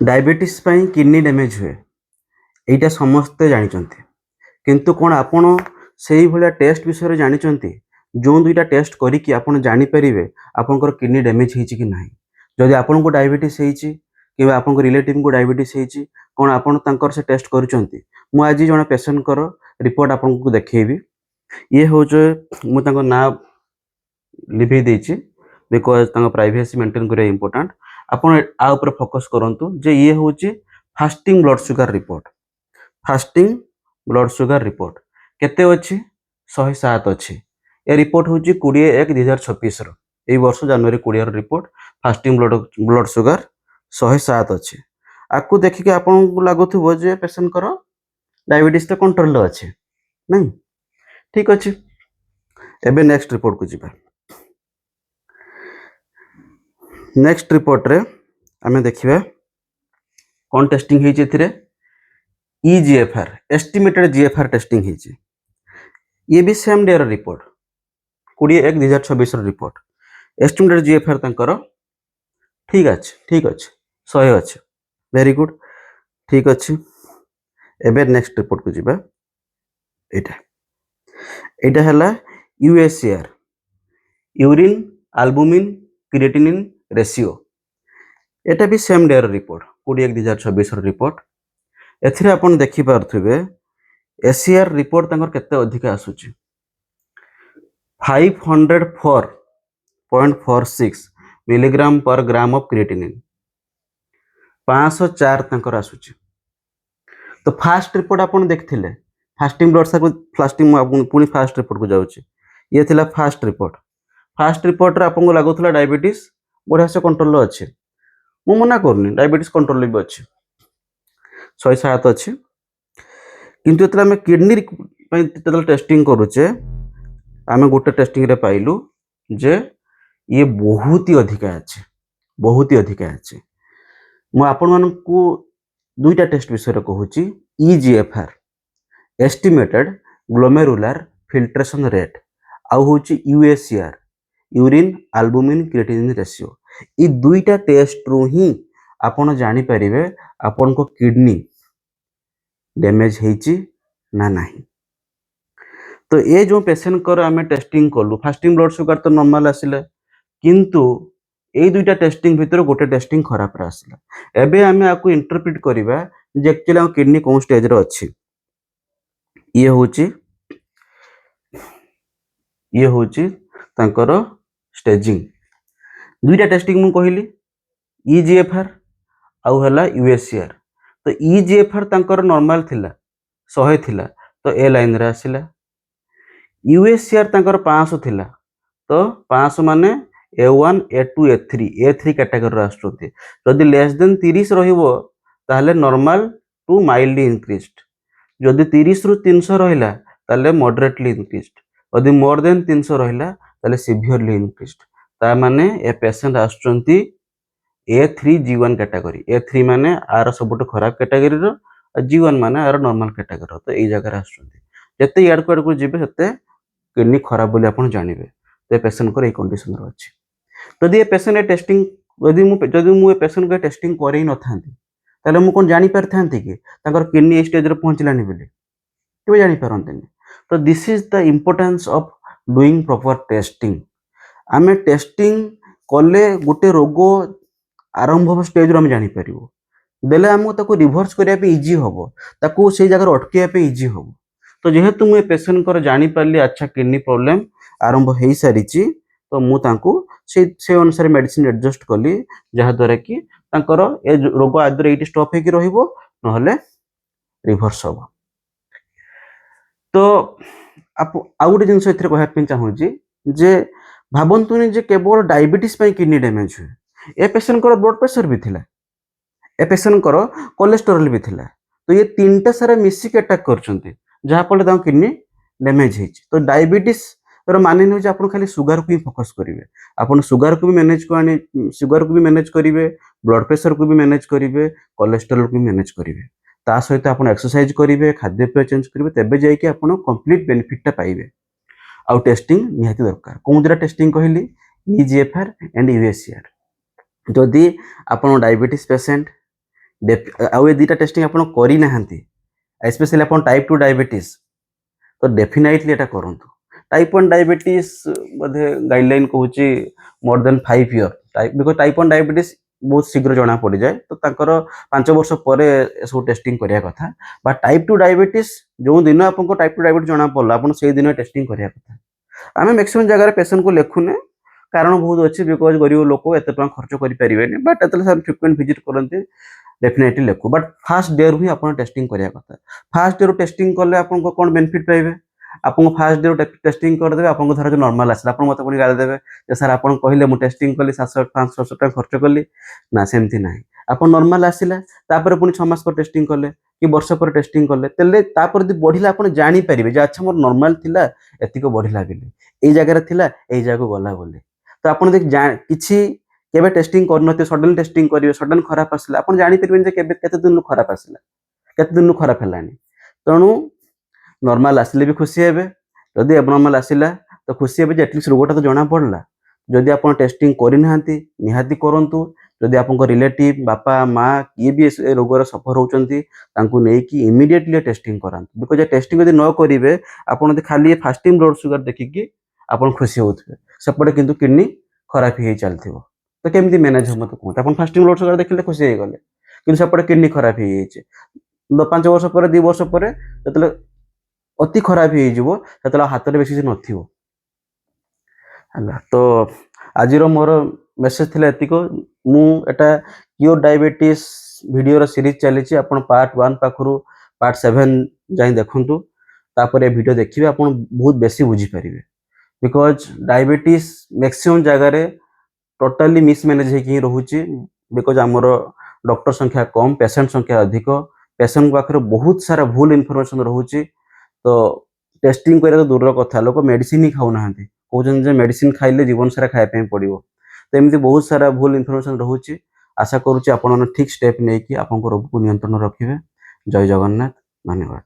Diabetes पाई kidney damage हुए एटा समस्ते जानते किंतु कौन आपण से भाया टेस्ट विषय जानते जो दुईटा टेस्ट करी आपन जानीपर आपंकर किडनी डैमेज होती कि ना जदि आपन को डायबिटीज कि आप रिलेटिव को डायबिटीज होती कौन आपन से टेस्ट कर आज जन पेसेंट रिपोर्ट आपको देखी ये हूँ मुझे ना लिभे देची बिकज प्राइवेसी मेंटेन करिया इम्पोर्टेंट आपन आ ऊपर फोकस करंतु जे ये हूँ fasting blood sugar report fasting blood sugar report केते अच्छी 107 अच्छी ये रिपोर्ट हूँ 20/1/2026 यही वर्ष जनवरी 20 रिपोर्ट फास्टिंग ब्लड शुगर 107 अच्छी आपको देखिए आपको लगुव जे पेसेंट कर डायबिटीज तो कंट्रोल अच्छे नहीं ठीक अच्छे एबे नेक्स्ट रिपोर्ट को जीवा नेक्स्ट रिपोर्ट रे आमे देखिबा कौन टेस्टिंग होई एथिरे EGFR एस्टिमेटेड GFR टेस्टिंग होई ये भी same day report 20/1/2026 report estimated GFR तंकर ठीक अच्छे 100 अच्छे वेरी गुड ठीक अच्छे एबे नेक्स्ट रिपोर्ट को जीवा एटा हला UACR urine albumin creatinine ratio एटा भी सेम डे रिपोर्ट 20/1/2026 रिपोर्ट एथिरे आपण देखि पारथुबे ACR रिपोर्ट तंकर केते अधिक आसुची 504.46 मिलीग्राम पर ग्राम ऑफ क्रिएटिनिन 504 तंकर आसुची तो फास्ट रिपोर्ट आपण देखथिले फास्टिंग ब्लड सर्कुलेशन फास्टिंग पुनी फास्ट रिपोर्ट को जाउची ये थिला फास्ट रिपोर्ट रे आपन को लागुथला डायबिटीज बढ़िया से कंट्रोल अच्छे मु मना करनी डायबिटीज कंट्रोल भी अच्छे 107 अच्छे किंतु एतला में किडनी टेस्टिंग करूचे आमे गोटे टेस्टिंग रे पाइलु जे ये बहुत ही अधिक अच्छे मु आपण मानकू दुईटा टेस्ट विषय रे कहूची EGFR estimated glomerular filtration rate आउ होची UACR urine albumin creatinine ratio ये दुईटा टेस्ट रु ही आपण जानी परिबे आपण को किडनी डैमेज हेची ना नहीं तो ये जो पेशेंट कर आमे टेस्टिंग कलु फास्टिंग ब्लड शुगर तो नॉर्मल आसिले किंतु ए दुईटा टेस्टिंग भितर गोटे टेस्टिंग खराब रे आसिला एबे आमे आकु इंटरप्रेट करिबा जे एक्चुअली किडनी कोन स्टेज रे अछि ये होची तांकर स्टेजिंग दुईटा टेस्टिंग मु कहली EGFR आउ हला UACR तो EGFR तांकर नॉर्मल थिला 100 थिला तो ए लाइन रे आसिला UACR तांकर 500 थिला तो 500 माने A1 A2 A3 कैटेगरी रे आछथि जदि लेस देन 30 रहिबो ताहले नॉर्मल टू माइल्डली इंक्रीज्ड जदि 30 रु 300 रहिला ताहले मॉडरेटली इंक्रीज्ड यदि मोर देन 300 रहिला ताहले सिवियरली इंक्रीज्ड ता माने a patient आछथि A3G1 category A3 माने आर सबुट खराब कैटेगरी रो G1 माने आर नॉर्मल कैटेगरी तो ए जगह आछथि जते याड को जिबे सते किडनी खराब बोली आपण जानिबे तो पेशेंट को ए कंडीशन रो अछि यदि ए पेशेंट टेस्टिंग यदि मु ए पेशेंट को टेस्टिंग करे न थांती ताले मु कोन जानि परथांती कि ताकर किडनी स्टेज रे पहुंचलानी बोली केबे जानि परंतनी तो this is the importance of doing proper testing आमे टेस्टिंग कले गोटे रोग आरंभ स्टेज रो हम जानि परिबो देले हमको ताको रिवर्स करिया पे इजी होबो ताको से जगह अटकिया पे इजी होबो तो जेहेतु मु पेशेंट कर जानि परली अच्छा किडनी प्रॉब्लम आरंभ हेई सारिची तो मु तांको से अनुसार मेडिसिन एडजस्ट कली जहा द्वारा कि तांकर ए रोग आदर एटी स्टॉप हे कि रहिबो नहले रिवर्स होबो तो आप आउ गोटे जिनस एथिरे कहया पे चाहूची जे भाबंतुनी जे केवल डायबिटीज पे किडनी डैमेज हुए ए पेशेंट कर ब्लड प्रेशर भी थिला ए पेशेंट कर कोलेस्टेरोल भी थिला तो ये तीनटा सारा मिसिक अटैक करचंती जहा पले ता किडनी डैमेज हेची तो डायबिटीज रो माने न जे आपण खाली शुगर को ही फोकस करिवे आपण शुगर को भी मैनेज करिवे ब्लड प्रेशर को भी मैनेज करिवे कोलेस्टेरोल को भी मैनेज करिवे ता सहित आपण एक्सरसाइज करिवे खाद्य पेय चेंज करिवे तबे जाय कि आपण कंप्लीट बेनिफिट ता पाइबे आउ टेस्टिंग निहाती दरकार कोन दुरा टेस्टिंग कहली EGFR एंड UACR जदि आपण डायबिटीज पेशेंट आउ ये दुटा टेस्टिंग आप करना स्पेशली आप टाइप 2 डायबिटीज तो डेफिनेटली एटा करंतु टाइप 1 डायबिटीज बोधे गाइडलाइन कहूँ more than 5 year because type 1 diabetes बहुत शीघ्र जना पड़ जाए तो तांकर 5 वर्ष पर सब टेस्टिंग करिया कथा बा टाइप 2 डायबिटीज जो दिन आपको टाइप 2 डायबिटीज जना पड़ला आप से दिन टेस्टिंग करिया कथा आम मैक्सिमम जगह पेशेंट को लिखुने कारण बहुत अच्छी बिकज गरीब लोक एत खर्च करें बट एत फ्रिक्वेंट विजिट करते डेफिनेटली लिखु बट फास्ट डे ही आप टेस्टिंग करिया कथा फास्ट डे टेस्टिंग कले आपको कौन बेनिफिट पाइबे आपको फास्ट डे टेस्टिंग करदे आपको धर जो नॉर्मल आसला आप मत पुणी गाली देवे सर आप कहले मुझे टेस्टिंग कली 700-500 टका खर्च कली ना सेमती ना आप नॉर्मल आसला तापर पुणी 6 मास पर टेस्टिंग कले कि वर्ष पर टेस्टिंग कले तेले तापर यदि बढ़िला आप जानी पारिबे जे अच्छा मोर नॉर्मल थिला एतिक बढ़िला बिले एई जगह थिला एई जगह गला बोले तो आपन देख किछि केबे टेस्टिंग करनते सडन टेस्टिंग करिवे सडन खराब आसला आपन जानी पारिबेन जे केबे केते दिन खराब आसला केते दिन खराब हेलानी तणु नॉर्मल आसले भी खुशी हेबे जदि एबनॉर्मल आसिला तो खुशी हेबे जे एटलिस्ट रोगटा तो जना पड़ला जदि आपन टेस्टिंग करि नाहंती निहाती करंतु जदि आपन रिलेटिव बापा माँ किए भी ए रोगर सफर होचंती तांकु नै कि इमीडिएटली टेस्टिंग करांतु बिकॉज टेस्टिंग यदि न करिवे आपन यदि खाली फास्टिंग ब्लड शुगर देखिकी आपन खुशी होथबे सेपटे किंतु किडनी खराब ही चलथिबो तो केमती मैनेज हम तो कहते आपन फास्टिंग ब्लड शुगर देखिले खुशी हे गले किंतु सेपटे किडनी खराब ही जाइछे 5 वर्ष पर 2 वर्ष पर जतले अति खराब हो हाथ में बेसी नथिबो हला तो आज मोर मेसेज थिला एतिको मु एटा क्योर डायबिटीज वीडियो रो सीरीज चली आपण पार्ट 1 पाखरु पार्ट 7 जाई देखंतु तापर ए वीडियो देखिबे आपण बहुत बेसी बुझी परिबे बिकॉज डायबिटीज मैक्सिमम जगह रे टोटली मिसमैनेज होगी रोचे बिकज आमर डॉक्टर संख्या कम पेशेंट संख्या अधिक पेशेंट पाखे बहुत सारा भूल इनफॉरमेशन रोचे तो टेस्टिंग करने तो दूर कथा लोक मेडिसिन ही खाऊ ना कहते मेडिसिन खाइले जीवन सारा खायापी पड़ो तो एमती बहुत सारा भूल इनफॉरमेशन रोचे आशा करुच्ची आप ठीक स्टेप नहीं कि आपको रोग को नियंत्रण रखिए जय जगन्नाथ धन्यवाद।